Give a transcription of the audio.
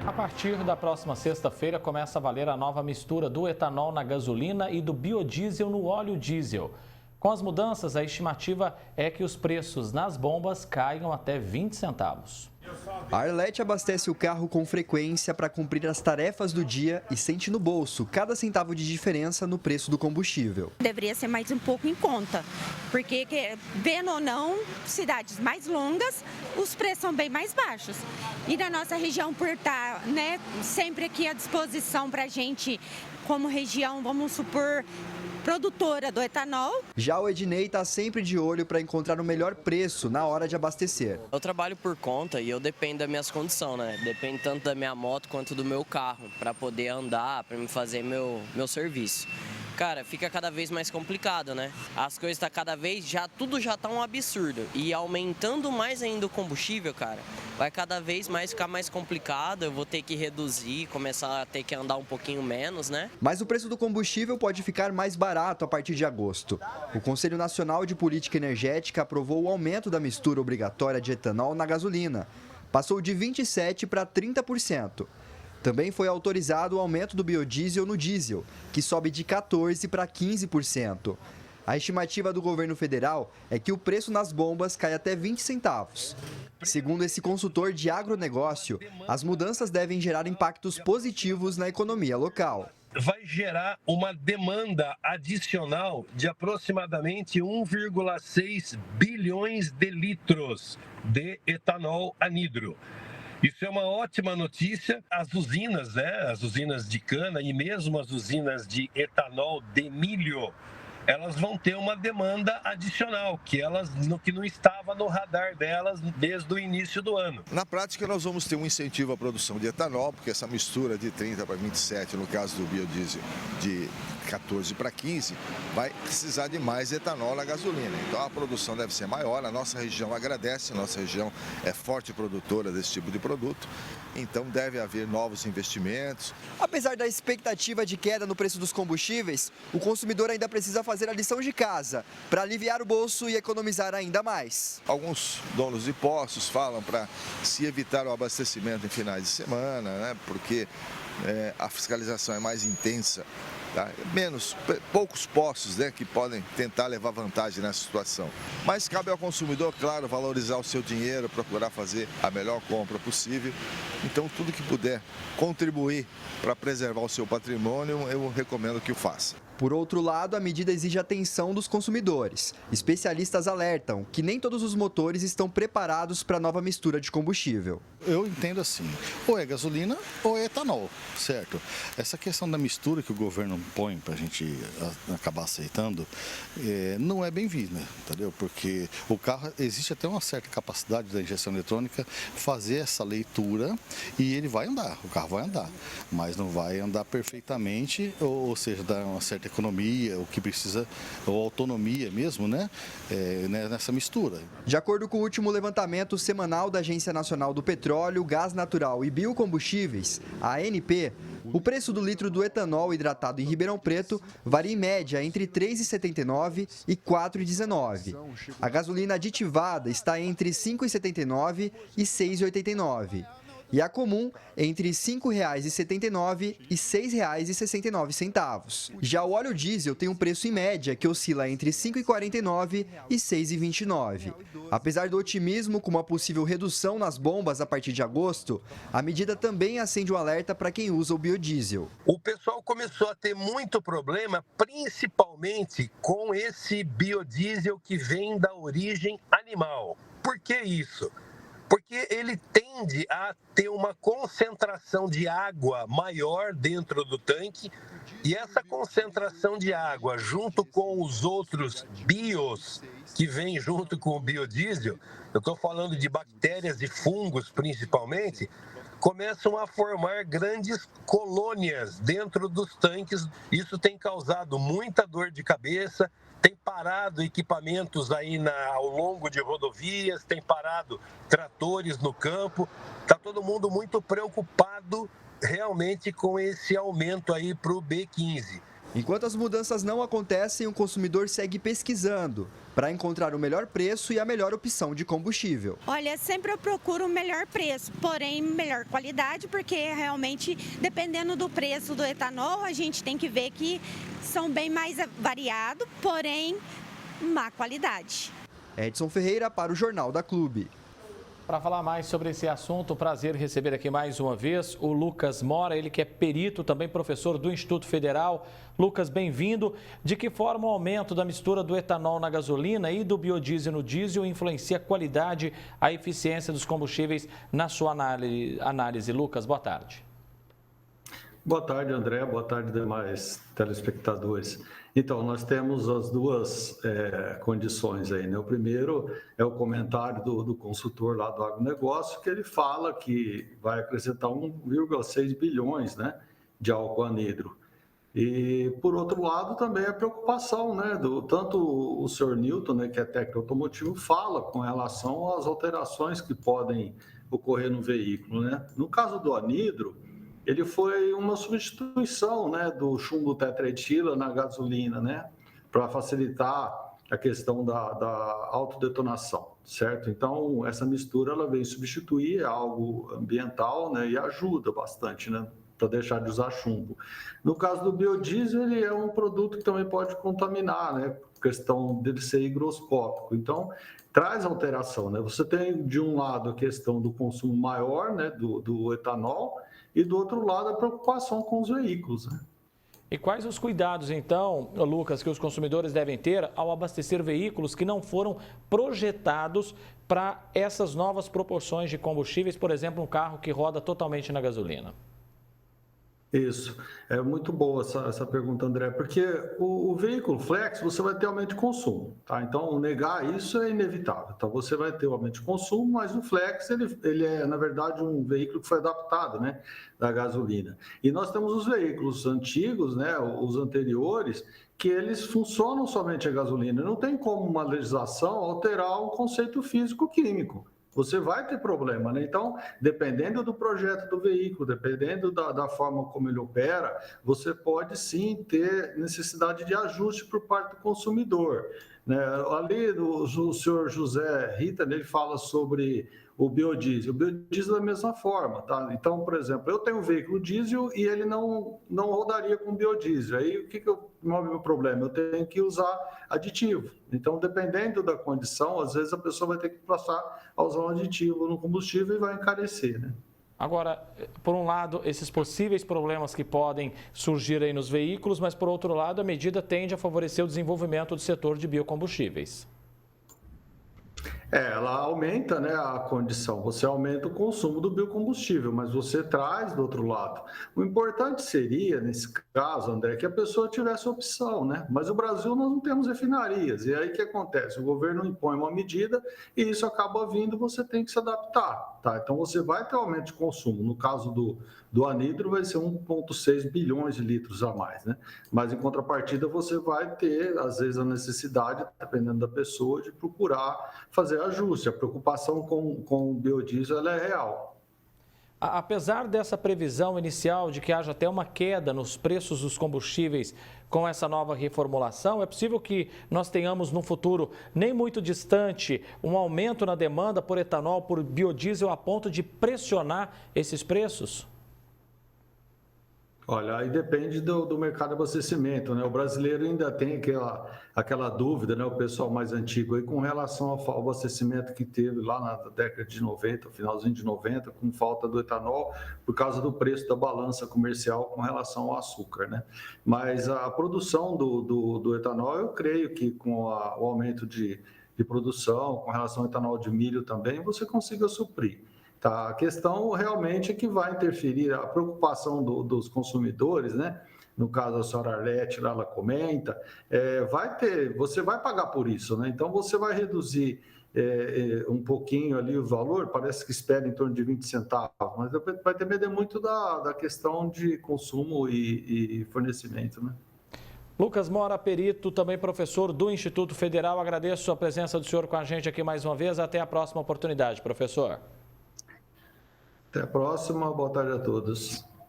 A partir da próxima sexta-feira começa a valer a nova mistura do etanol na gasolina e do biodiesel no óleo diesel. Com as mudanças, a estimativa é que os preços nas bombas caiam até 20 centavos. A Arlete abastece o carro com frequência para cumprir as tarefas do dia e sente no bolso cada centavo de diferença no preço do combustível. Deveria ser mais um pouco em conta, porque, vendo ou não, cidades mais longas, os preços são bem mais baixos. E na nossa região, por estar sempre aqui à disposição para a gente, como região, vamos supor, produtora do etanol. Já o Ednei está sempre de olho para encontrar o melhor preço na hora de abastecer. Eu trabalho por conta e eu dependo das minhas condições, né? Depende tanto da minha moto quanto do meu carro, para poder andar, para me fazer meu serviço. Cara, fica cada vez mais complicado, né? As coisas estão cada vez, tudo já tá um absurdo. E aumentando mais ainda o combustível, cara, vai cada vez mais ficar mais complicado. Eu vou ter que reduzir, começar a ter que andar um pouquinho menos, né? Mas o preço do combustível pode ficar mais barato a partir de agosto. O Conselho Nacional de Política Energética aprovou o aumento da mistura obrigatória de etanol na gasolina. Passou de 27% para 30%. Também foi autorizado o aumento do biodiesel no diesel, que sobe de 14% para 15%. A estimativa do governo federal é que o preço nas bombas cai até 20 centavos. Segundo esse consultor de agronegócio, as mudanças devem gerar impactos positivos na economia local. Vai gerar uma demanda adicional de aproximadamente 1,6 bilhões de litros de etanol anidro. Isso é uma ótima notícia. As usinas, as usinas de cana e mesmo as usinas de etanol de milho, elas vão ter uma demanda adicional, que não estava no radar delas desde o início do ano. Na prática, nós vamos ter um incentivo à produção de etanol, porque essa mistura de 30 para 27, no caso do biodiesel, de 14 para 15, vai precisar de mais etanol na gasolina. Então a produção deve ser maior, a nossa região agradece, a nossa região é forte produtora desse tipo de produto, então deve haver novos investimentos. Apesar da expectativa de queda no preço dos combustíveis, o consumidor ainda precisa fazer a lição de casa para aliviar o bolso e economizar ainda mais. Alguns donos de postos falam para se evitar o abastecimento em finais de semana, porque a fiscalização é mais intensa. Tá? Poucos postos que podem tentar levar vantagem nessa situação. Mas cabe ao consumidor, claro, valorizar o seu dinheiro, procurar fazer a melhor compra possível. Então, tudo que puder contribuir para preservar o seu patrimônio, eu recomendo que o faça. Por outro lado, a medida exige atenção dos consumidores. Especialistas alertam que nem todos os motores estão preparados para a nova mistura de combustível. Eu entendo assim, ou é gasolina ou é etanol, certo? Essa questão da mistura que o governo põe para a gente acabar aceitando, não é bem-vinda, entendeu? Porque o carro, existe até uma certa capacidade da injeção eletrônica fazer essa leitura e ele vai andar, o carro vai andar, mas não vai andar perfeitamente, ou seja, dar uma certa economia, o que precisa, ou autonomia mesmo, nessa mistura. De acordo com o último levantamento semanal da Agência Nacional do Petróleo, Gás Natural e Biocombustíveis, a ANP, o preço do litro do etanol hidratado em Ribeirão Preto varia em média entre R$ 3,79 e R$ 4,19. A gasolina aditivada está entre R$ 5,79 e R$ 6,89. E a comum entre R$ 5,79 e R$ 6,69. Já o óleo diesel tem um preço em média que oscila entre R$ 5,49 e R$ 6,29. Apesar do otimismo com uma possível redução nas bombas a partir de agosto, a medida também acende um alerta para quem usa o biodiesel. O pessoal começou a ter muito problema, principalmente com esse biodiesel que vem da origem animal. Por que isso? Porque ele tende a ter uma concentração de água maior dentro do tanque e essa concentração de água, junto com os outros bios que vêm junto com o biodiesel, eu estou falando de bactérias e fungos principalmente, começam a formar grandes colônias dentro dos tanques. Isso tem causado muita dor de cabeça, tem parado equipamentos aí ao longo de rodovias, tem parado tratores no campo. Está todo mundo muito preocupado realmente com esse aumento aí para o B15. Enquanto as mudanças não acontecem, o consumidor segue pesquisando para encontrar o melhor preço e a melhor opção de combustível. Olha, sempre eu procuro o melhor preço, porém melhor qualidade, porque realmente, dependendo do preço do etanol, a gente tem que ver que são bem mais variados, porém má qualidade. Edson Ferreira para o Jornal da Clube. Para falar mais sobre esse assunto, prazer receber aqui mais uma vez o Lucas Mora, ele que é perito, também professor do Instituto Federal. Lucas, bem-vindo. De que forma o aumento da mistura do etanol na gasolina e do biodiesel no diesel influencia a qualidade, a eficiência dos combustíveis na sua análise? Lucas, boa tarde. Boa tarde, André. Boa tarde, demais telespectadores. Então, nós temos as duas condições aí, né? O primeiro é o comentário do consultor lá do agronegócio, que ele fala que vai acrescentar 1,6 bilhões, né, de álcool anidro. E, por outro lado, também a preocupação, né, tanto o senhor Newton, né, que é técnico automotivo, fala com relação às alterações que podem ocorrer no veículo, né? No caso do anidro, ele foi uma substituição, né, do chumbo tetraetila na gasolina, né, para facilitar a questão da autodetonação, certo? Então, essa mistura ela vem substituir algo ambiental, né, e ajuda bastante, né, para deixar de usar chumbo. No caso do biodiesel, ele é um produto que também pode contaminar, né, questão dele ser higroscópico. Então, traz alteração, né? Você tem, de um lado, a questão do consumo maior, né, do etanol, e do outro lado a preocupação com os veículos, né? E quais os cuidados, então, Lucas, que os consumidores devem ter ao abastecer veículos que não foram projetados para essas novas proporções de combustíveis, por exemplo, um carro que roda totalmente na gasolina? Isso, é muito boa essa pergunta, André, porque o veículo flex você vai ter aumento de consumo, tá? Então, negar isso é inevitável. Então, você vai ter aumento de consumo, mas o flex, ele é, na verdade, um veículo que foi adaptado, né, da gasolina. E nós temos os veículos antigos, né, os anteriores, que eles funcionam somente a gasolina. Não tem como uma legislação alterar o conceito físico-químico. Você vai ter problema, né? Então, dependendo do projeto do veículo, dependendo da forma como ele opera, você pode sim ter necessidade de ajuste por parte do consumidor, né? Ali, o senhor José Rita, ele fala sobre o biodiesel. O biodiesel é da mesma forma, tá? Então, por exemplo, eu tenho um veículo diesel e ele não rodaria com biodiesel. Aí, o que move o meu problema? Eu tenho que usar aditivo. Então, dependendo da condição, às vezes a pessoa vai ter que passar a usar um aditivo no combustível e vai encarecer, né? Agora, por um lado, esses possíveis problemas que podem surgir aí nos veículos, mas por outro lado, a medida tende a favorecer o desenvolvimento do setor de biocombustíveis. Ela aumenta, né, a condição, você aumenta o consumo do biocombustível, mas você traz do outro lado. O importante seria, nesse caso, André, que a pessoa tivesse opção, né? Mas no Brasil nós não temos refinarias, e aí o que acontece? O governo impõe uma medida e isso acaba vindo, você tem que se adaptar, tá? Então você vai ter aumento de consumo, no caso do anidro vai ser 1,6 bilhões de litros a mais, né? Mas em contrapartida você vai ter, às vezes, a necessidade, dependendo da pessoa, de procurar fazer ajuste. A preocupação com o biodiesel ela é real. Apesar dessa previsão inicial de que haja até uma queda nos preços dos combustíveis com essa nova reformulação, é possível que nós tenhamos no futuro, nem muito distante, um aumento na demanda por etanol, por biodiesel, a ponto de pressionar esses preços? Olha, aí depende do mercado de abastecimento, né? O brasileiro ainda tem aquela dúvida, né? O pessoal mais antigo aí com relação ao abastecimento que teve lá na década de 90, finalzinho de 90, com falta do etanol, por causa do preço da balança comercial com relação ao açúcar, né? Mas a produção do etanol, eu creio que com o aumento de produção, com relação ao etanol de milho também, você consiga suprir. Tá, a questão realmente é que vai interferir a preocupação dos consumidores, né? No caso a senhora Arlete, ela comenta, você vai pagar por isso, né? Então você vai reduzir um pouquinho ali o valor, parece que espera em torno de 20 centavos, mas vai depender muito da questão de consumo e fornecimento, né? Lucas Mora, perito, também professor do Instituto Federal, agradeço a presença do senhor com a gente aqui mais uma vez, até a próxima oportunidade, professor. Até a próxima, boa tarde a todos.